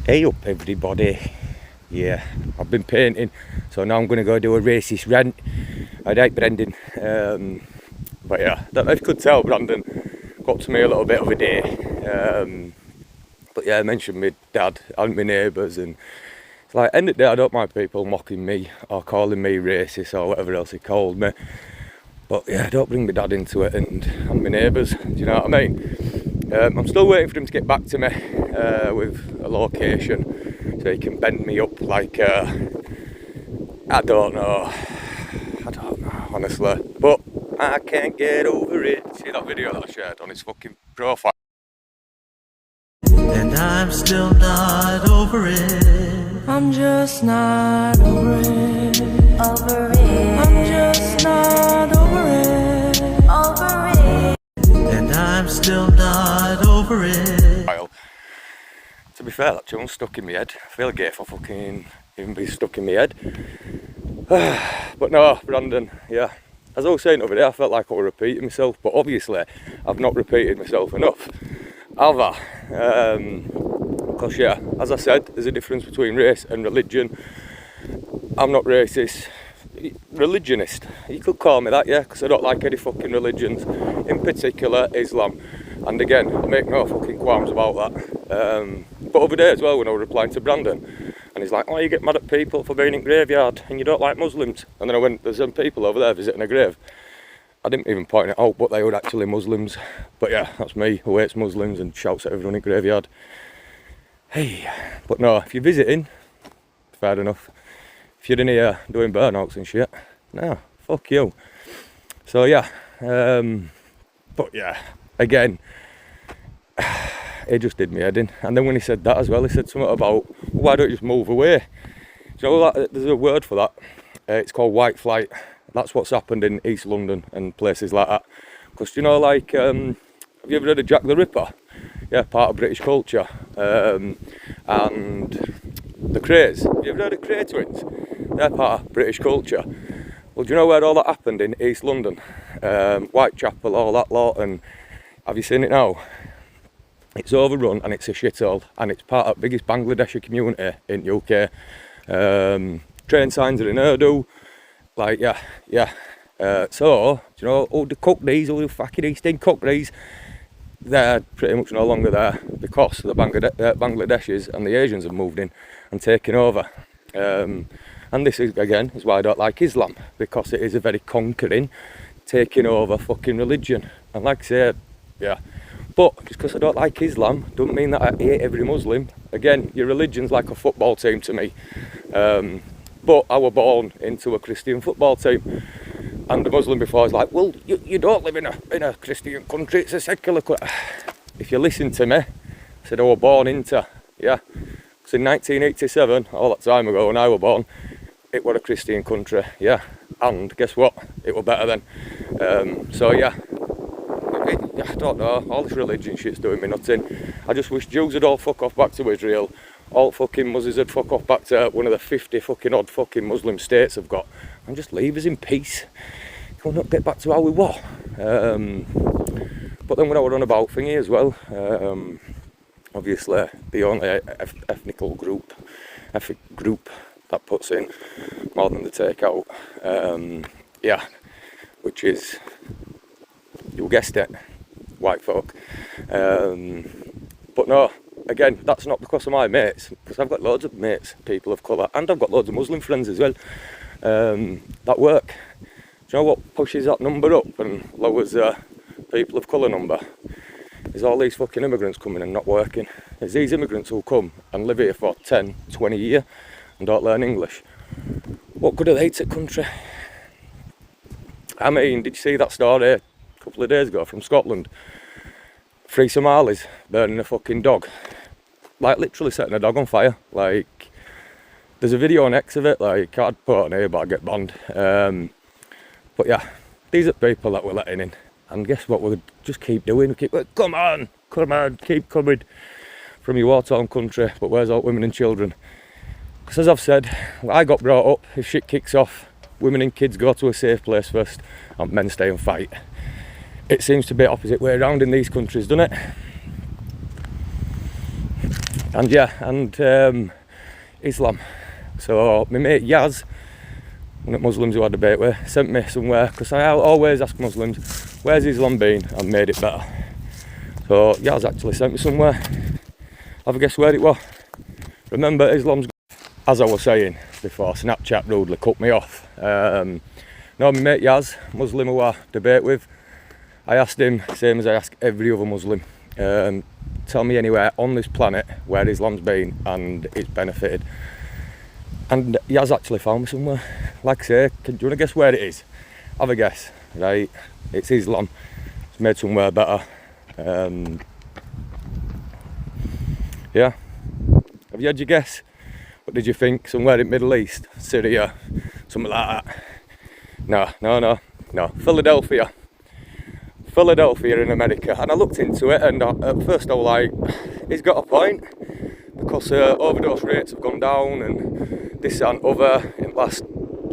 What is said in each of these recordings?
Hey up everybody. Yeah, I've been painting, so now I'm going to go do a racist rant. I like Brendan. But yeah, don't know if you could tell, Brandon got to me a little bit of a day. But yeah, I mentioned my dad and my neighbours, and it's like, end of the day, I don't mind people mocking me or calling me racist or whatever else he called me. But yeah, don't bring my dad into it and my neighbours, do you know what I mean? I'm still waiting for him to get back to me with a location so he can bend me up like, I don't know, honestly. But I can't get over it. See that video that I shared on his fucking profile? And I'm still not over it. I'm just not over it. Over it. I'm just not over it. Over it. And I'm still not over it. To be fair, that tune's stuck in my head. I feel gay for fucking even be stuck in my head. But no, Brandon, yeah. As I was saying over there, I felt like I was repeating myself, but obviously I've not repeated myself enough, have I? Because yeah, as I said, there's a difference between race and religion. I'm not racist, religionist. You could call me that, yeah, because I don't like any fucking religions, in particular Islam. And again, I make no fucking qualms about that. But over there as well, when I was replying to Brandon, and he's like, oh, you get mad at people for being in graveyard and you don't like Muslims. And then I went, there's some people over there visiting a grave. I didn't even point it out, but they were actually Muslims. But yeah, that's me, who hates Muslims and shouts at everyone in graveyard. Hey, but no, if you're visiting, fair enough. If you're in here doing burnouts and shit, no, fuck you. So yeah, but yeah, again, it just did me head in. And then when he said that as well, he said something about, why don't you just move away? Do you know that, there's a word for that. It's called white flight. That's what's happened in East London and places like that. Because, you know, like, have you ever heard of Jack the Ripper? Yeah, part of British culture. And the Crays. Have you ever heard of Cray twins? They're part of British culture. Well, do you know where all that happened in East London? Whitechapel, all that lot. And have you seen it now? It's overrun and it's a shithole, and it's part of the biggest Bangladeshi community in UK. Train signs are in Urdu, like yeah. So, do you know, all the cookries, all the fucking East End cookries, they're pretty much no longer there because the Bangladeshis and the Asians have moved in and taken over. And this is, again, is why I don't like Islam, because it is a very conquering, taking over fucking religion. And like I said, yeah. But just because I don't like Islam doesn't mean that I hate every Muslim. Again, your religion's like a football team to me. But I was born into a Christian football team. And the Muslim before was like, well, you don't live in a Christian country, it's a secular country. If you listen to me, I said I was born into, yeah. Because in 1987, all that time ago when I was born, it was a Christian country, yeah. And guess what? It was better then. So yeah. I don't know, all this religion shit's doing me nothing. I just wish Jews would all fuck off back to Israel, all fucking Muslims would fuck off back to one of the 50 fucking odd fucking Muslim states I've got, and just leave us in peace. Can we not get back to how we were? But then when I was on about thingy as well, obviously the only ethnic group that puts in more than the takeout, yeah, which is, you guessed it, white folk. But no, again, that's not because of my mates, because I've got loads of mates, people of colour, and I've got loads of Muslim friends as well, that work. Do you know what pushes that number up and lowers the people of colour number? Is all these fucking immigrants coming and not working. It's these immigrants who come and live here for 10, 20 years and don't learn English. What good are they to the country? I mean, did you see that story a couple of days ago from Scotland? 3 Somalis burning a fucking dog, like literally setting a dog on fire. Like, there's a video on X of it, like I'd put it on here but I'd get banned. But yeah, these are people that we're letting in, and guess what, we'll just keep doing, we keep going, come on, keep coming from your war-torn country, but where's all women and children? Because as I've said, I got brought up, if shit kicks off, women and kids go to a safe place first and men stay and fight. It seems to be the opposite way around in these countries, doesn't it? And yeah, and Islam. So my mate Yaz, one of the Muslims who I debate with, sent me somewhere, because I always ask Muslims, where's Islam been, and made it better. So Yaz actually sent me somewhere. Have a guess where it was. Remember, Islam's, as I was saying before, Snapchat rudely cut me off. No, my mate Yaz, Muslim who I debate with, I asked him, same as I ask every other Muslim, tell me anywhere on this planet where Islam's been and it's benefited. And Yaz actually found me somewhere. Like I say, do you want to guess where it is? Have a guess. Right, it's Islam. It's made somewhere better. Yeah. Have you had your guess? What did you think? Somewhere in Middle East? Syria? Something like that? No. Philadelphia. Philadelphia in America. And I looked into it, and at first I was like, he's got a point. Because overdose rates have gone down and this and other in the last,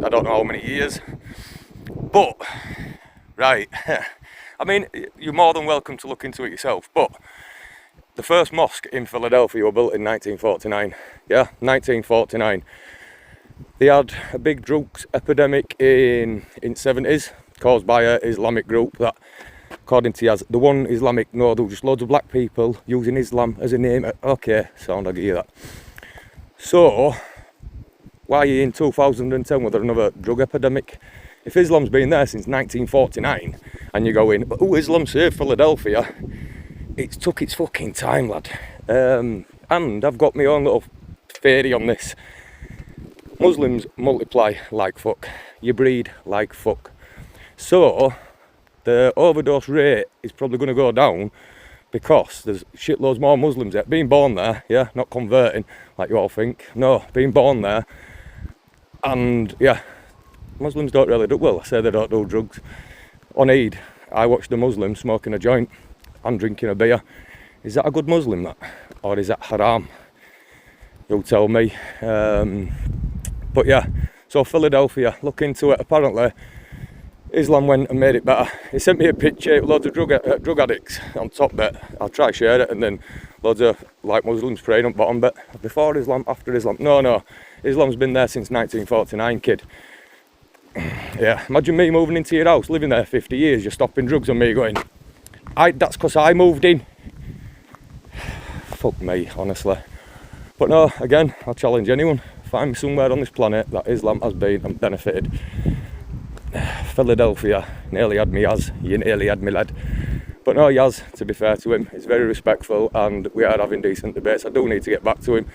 I don't know how many years. But, right, I mean, you're more than welcome to look into it yourself, but the first mosque in Philadelphia was built in 1949, yeah, 1949. They had a big drugs epidemic in 70s caused by an Islamic group that, according to Yaz, the one Islamic, no, there were just loads of black people using Islam as a name. Okay, sound, I get that. So, why in 2010 was there another drug epidemic? If Islam's been there since 1949, and you go in, oh, Islam saved Philadelphia, it's took its fucking time, lad. And I've got my own little theory on this. Muslims multiply like fuck. You breed like fuck. So, the overdose rate is probably going to go down because there's shitloads more Muslims there. Being born there, yeah, not converting like you all think. No, being born there. And yeah, Muslims don't really do, well, I say they don't do drugs. On Eid, I watched a Muslim smoking a joint and drinking a beer. Is that a good Muslim, that? Or is that haram? You'll tell me. But yeah, so Philadelphia, look into it. Apparently, Islam went and made it better. He sent me a picture with loads of drug addicts on top bit. I'll try to share it, and then loads of like Muslims praying on bottom bit. Before Islam, after Islam. No, Islam's been there since 1949, kid. Yeah, imagine me moving into your house, living there 50 years, you're stopping drugs on me going, that's because I moved in. Fuck me, honestly. But no, again, I'll challenge anyone. Find me somewhere on this planet that Islam has been and benefited. Philadelphia, nearly had me Yaz, you nearly had me lad. But no, Yaz, to be fair to him, is very respectful and we are having decent debates. I do need to get back to him.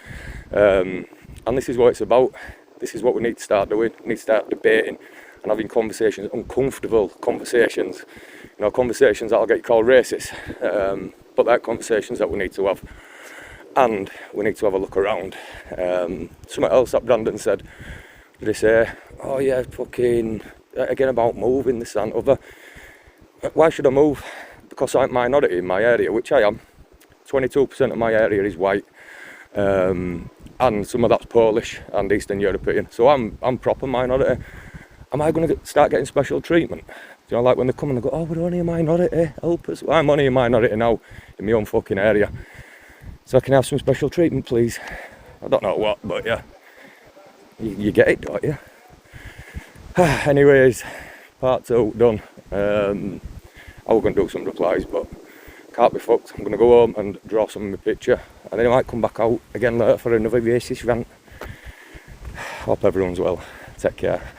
And this is what it's about. This is what we need to start doing. We need to start debating and having conversations, uncomfortable conversations. You know, conversations that'll get you called racist. But they're conversations that we need to have. And we need to have a look around. Something else that Brandon said, did he say, oh yeah, fucking, again about moving, this and other. Why should I move? Because I'm a minority in my area, which I am. 22% of my area is white. And some of that's Polish and Eastern European. So I'm proper minority. Am I going to start getting special treatment? You know, like when they come and they go, oh, we're only a minority, help us. Well, I'm only a minority now in my own fucking area. So I can have some special treatment, please. I don't know what, but yeah. You get it, don't you? Anyways, part 2 done. I was going to do some replies, but can't be fucked. I'm going to go home and draw some of my picture. And then I might come back out again later for another racist rant. Hope everyone's well. Take care.